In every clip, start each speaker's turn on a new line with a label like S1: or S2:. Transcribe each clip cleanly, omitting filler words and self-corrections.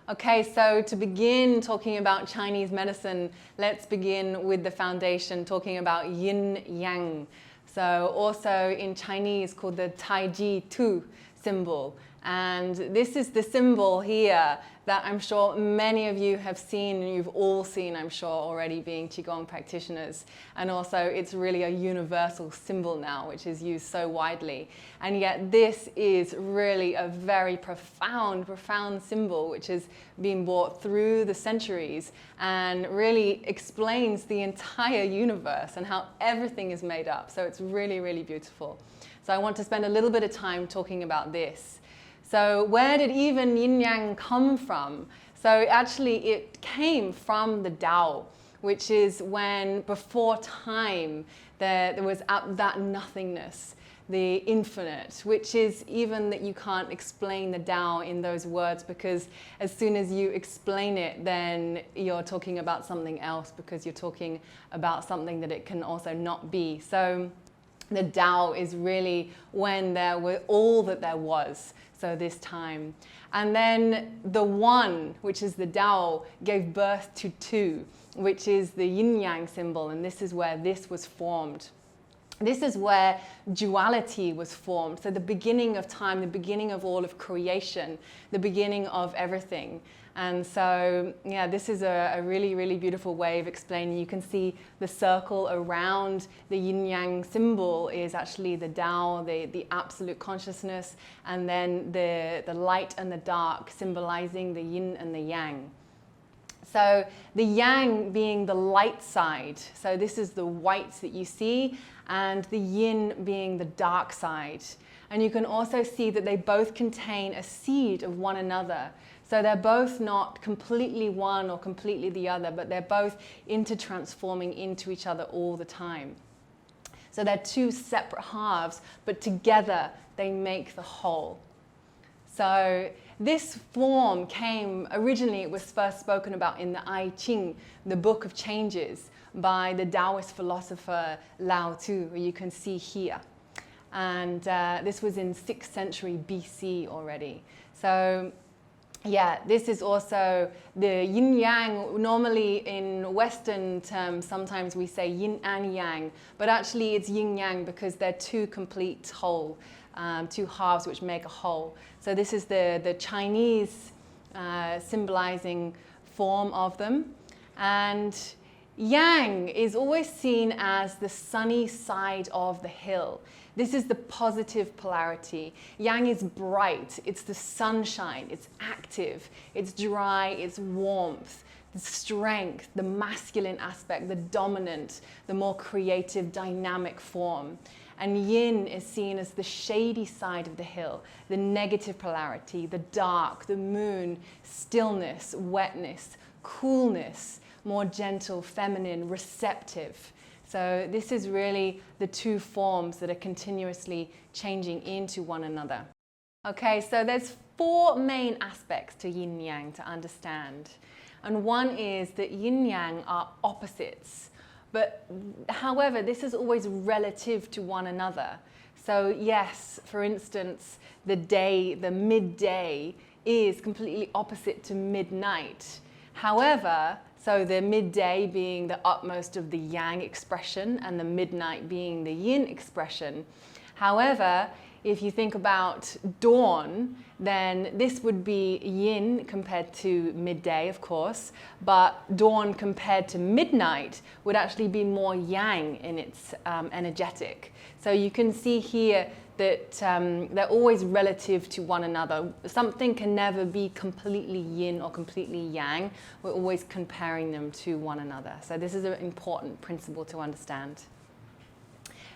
S1: Okay, so to begin talking about Chinese medicine, let's begin with the foundation, talking about yin yang. So also in Chinese called the Taiji Tu symbol. And this is the symbol here that I'm sure many of you have seen, and you've all seen, I'm sure, already being Qigong practitioners. And also it's really a universal symbol now, which is used so widely. And yet this is really a very profound symbol, which has been brought through the centuries and really explains the entire universe and how everything is made up. So it's really, really beautiful. So I want to spend a little bit of time talking about this. So where did even yin yang come from? So actually it came from the Tao, which is when before time there was that nothingness, the infinite, which is even that you can't explain the Tao in those words, because as soon as you explain it, then you're talking about something else, because you're talking about something that it can also not be. So the Tao is really when there were all that there was, so this time. And then the One, which is the Tao, gave birth to Two, which is the yin yang symbol, and this is where this was formed. This is where duality was formed. So the beginning of time, the beginning of all of creation, the beginning of everything. And so, yeah, this is a really, really beautiful way of explaining. You can see the circle around the yin yang symbol is actually the Tao, the absolute consciousness, and then the light and the dark symbolizing the yin and the yang. So the yang being the light side, so this is the white that you see, and the yin being the dark side. And you can also see that they both contain a seed of one another. So they're both not completely one or completely the other, but they're both intertransforming into each other all the time. So they're two separate halves, but together they make the whole. So this form came, originally it was first spoken about in the I Ching, the Book of Changes, by the Taoist philosopher Lao Tzu, who you can see here. And this was in 6th century BC already. So yeah, this is also the yin yang. Normally in Western terms, sometimes we say yin and yang, but actually it's yin yang because they're two complete whole, two halves which make a whole. So this is the Chinese symbolizing form of them. And yang is always seen as the sunny side of the hill. This is the positive polarity. Yang is bright, it's the sunshine, it's active, it's dry, it's warmth, the strength, the masculine aspect, the dominant, the more creative, dynamic form. And yin is seen as the shady side of the hill, the negative polarity, the dark, the moon, stillness, wetness, coolness, more gentle, feminine, receptive. So this is really the two forms that are continuously changing into one another. Okay, so there's 4 main aspects to yin yang to understand. And one is that yin yang are opposites. But however, this is always relative to one another. So yes, for instance, the day, the midday is completely opposite to midnight. However, so the midday being the utmost of the yang expression and the midnight being the yin expression. However, if you think about dawn, then this would be yin compared to midday, of course, but dawn compared to midnight would actually be more yang in its energetic. So you can see here that they're always relative to one another. Something can never be completely yin or completely yang. We're always comparing them to one another. So this is an important principle to understand.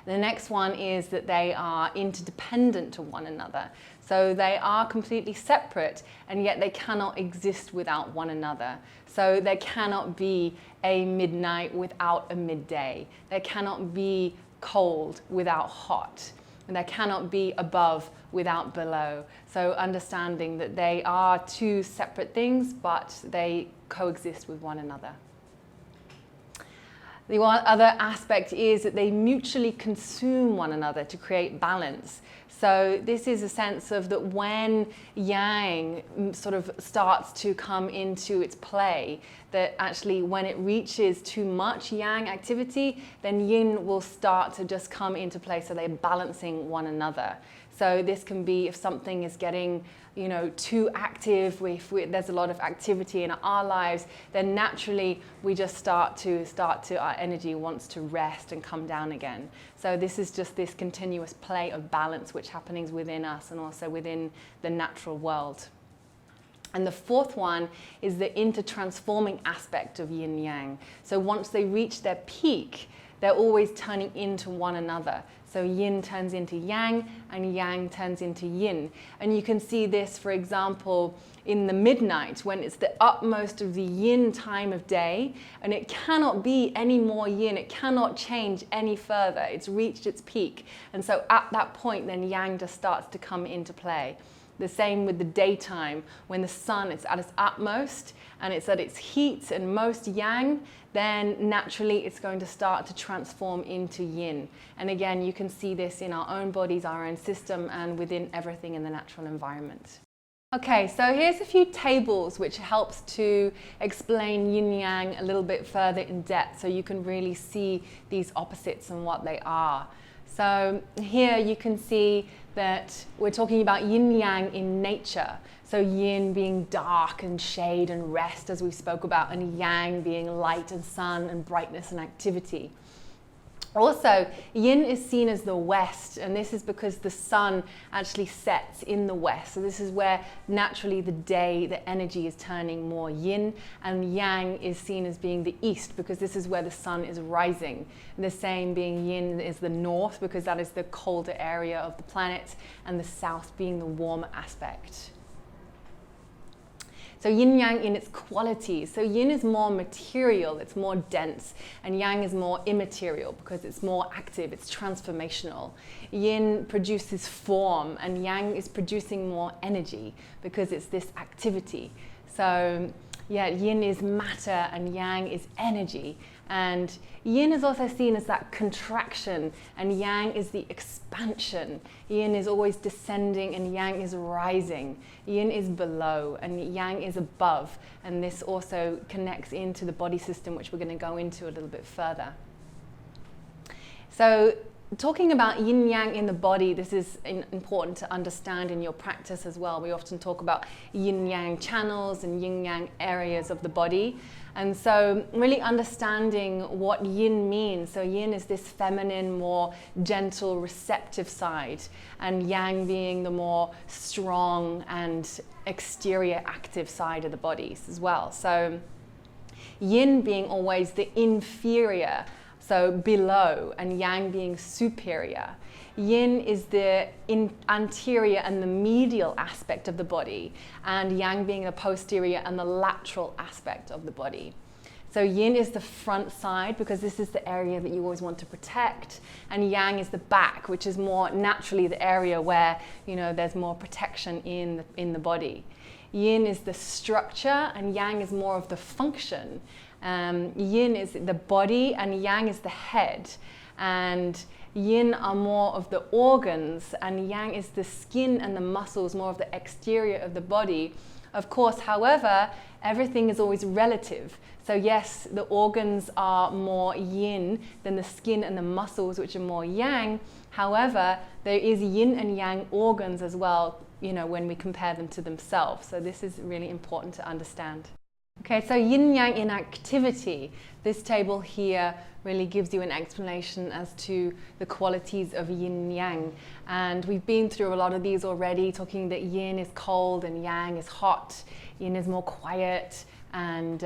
S1: The next one is that they are interdependent to one another. So they are completely separate, and yet they cannot exist without one another. So there cannot be a midnight without a midday. There cannot be cold without hot. And there cannot be above without below. So understanding that they are two separate things, but they coexist with one another. The other aspect is that they mutually consume one another to create balance. So this is a sense of that when yang sort of starts to come into its play, that actually when it reaches too much yang activity, then yin will start to just come into play, so they're balancing one another. So this can be if something is getting, you know, too active, if there's a lot of activity in our lives, then naturally we just start to our energy wants to rest and come down again. So this is just this continuous play of balance which happenings within us and also within the natural world. And the fourth one is the intertransforming aspect of yin yang. So once they reach their peak, they're always turning into one another. So yin turns into yang and yang turns into yin. And you can see this, for example, in the midnight when it's the utmost of the yin time of day, and it cannot be any more yin, it cannot change any further. It's reached its peak. And so at that point, then yang just starts to come into play. The same with the daytime, when the sun is at its utmost and it's at its heat and most yang, then naturally it's going to start to transform into yin. And again, you can see this in our own bodies, our own system, and within everything in the natural environment. Okay, so here's a few tables which helps to explain yin yang a little bit further in depth, so you can really see these opposites and what they are. So here you can see that we're talking about yin yang in nature. So yin being dark and shade and rest, as we spoke about, and yang being light and sun and brightness and activity. Also, yin is seen as the west, and this is because the sun actually sets in the west. So this is where naturally the day, the energy is turning more yin, and yang is seen as being the east because this is where the sun is rising. The same being yin is the north because that is the colder area of the planet, and the south being the warmer aspect. So yin yang in its qualities. So yin is more material, it's more dense, and yang is more immaterial because it's more active, it's transformational. Yin produces form, and yang is producing more energy because it's this activity. So yeah, yin is matter and yang is energy. And yin is also seen as that contraction, and yang is the expansion. Yin is always descending and yang is rising. Yin is below and yang is above. And this also connects into the body system, which we're going to go into a little bit further. So talking about yin yang in the body, this is important to understand in your practice as well. We often talk about yin yang channels and yin yang areas of the body. And so really understanding what yin means. So yin is this feminine, more gentle, receptive side, and yang being the more strong and exterior, active side of the bodies as well. So yin being always the inferior, so below, and yang being superior. Yin is the anterior and the medial aspect of the body, and yang being the posterior and the lateral aspect of the body. So yin is the front side because this is the area that you always want to protect, and yang is the back, which is more naturally the area where, you know, there's more protection in the body. Yin is the structure and yang is more of the function. Yin is the body and yang is the head, and yin are more of the organs and yang is the skin and the muscles, more of the exterior of the body. Of course, however, everything is always relative. So yes, the organs are more yin than the skin and the muscles, which are more yang. However, there is yin and yang organs as well, you know, when we compare them to themselves. So this is really important to understand. Okay, so yin yang in activity. This table here really gives you an explanation as to the qualities of yin yang. And we've been through a lot of these already, talking that yin is cold and yang is hot. Yin is more quiet and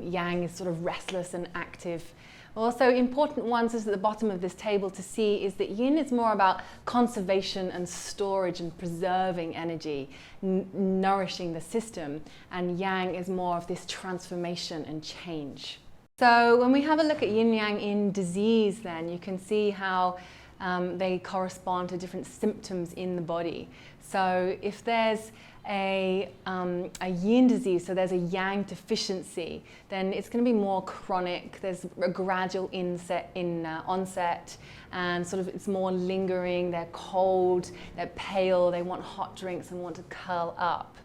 S1: yang is sort of restless and active. Also important ones is at the bottom of this table to see is that yin is more about conservation and storage and preserving energy, nourishing the system, and yang is more of this transformation and change. So when we have a look at yin yang in disease, then you can see how they correspond to different symptoms in the body. So if there's a yin disease, so there's a yang deficiency, then it's going to be more chronic. There's a gradual onset, and sort of it's more lingering. They're cold, they're pale, they want hot drinks and want to curl up.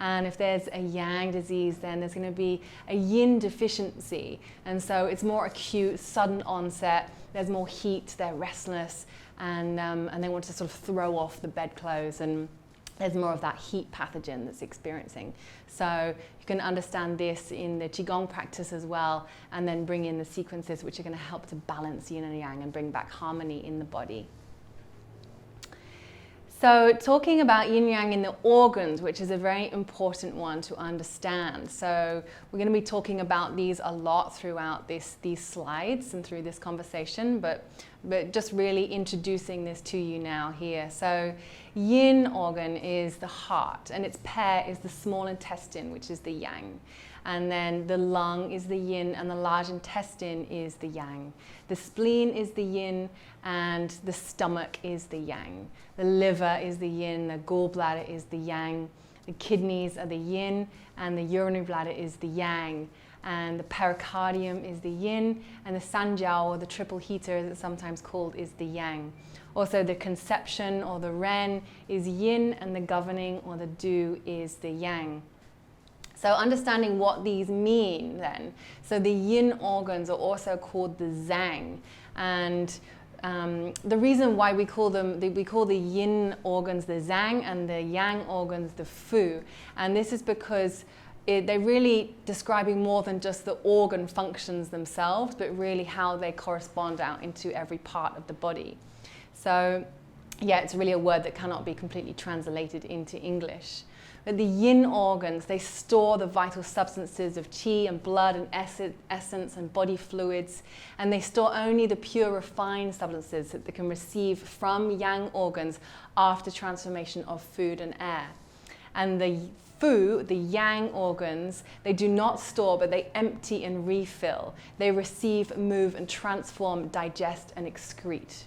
S1: And if there's a yang disease, then there's going to be a yin deficiency, and so it's more acute, sudden onset. There's more heat, they're restless, and they want to sort of throw off the bedclothes, and there's more of that heat pathogen that's experiencing. So you can understand this in the Qigong practice as well, and then bring in the sequences which are going to help to balance yin and yang and bring back harmony in the body. So talking about yin yang in the organs, which is a very important one to understand. So we're going to be talking about these a lot throughout these slides and through this conversation, but just really introducing this to you now here. So yin organ is the heart, and its pair is the small intestine, which is the yang. And then the lung is the yin, and the large intestine is the yang. The spleen is the yin, and the stomach is the yang. The liver is the yin, the gallbladder is the yang, the kidneys are the yin, and the urinary bladder is the yang. And the pericardium is the yin, and the sanjiao, or the triple heater as it's sometimes called, is the yang. Also the conception, or the ren, is yin, and the governing, or the du, is the yang. So understanding what these mean then. So the yin organs are also called the Zang. And the reason why we call the yin organs the Zang and the yang organs the Fu. And this is because they're really describing more than just the organ functions themselves, but really how they correspond out into every part of the body. So yeah, it's really a word that cannot be completely translated into English. But the yin organs, they store the vital substances of qi and blood and essence and body fluids, and they store only the pure refined substances that they can receive from yang organs after transformation of food and air. And the Fu, the yang organs, they do not store, but they empty and refill. They receive, move, and transform, digest, and excrete.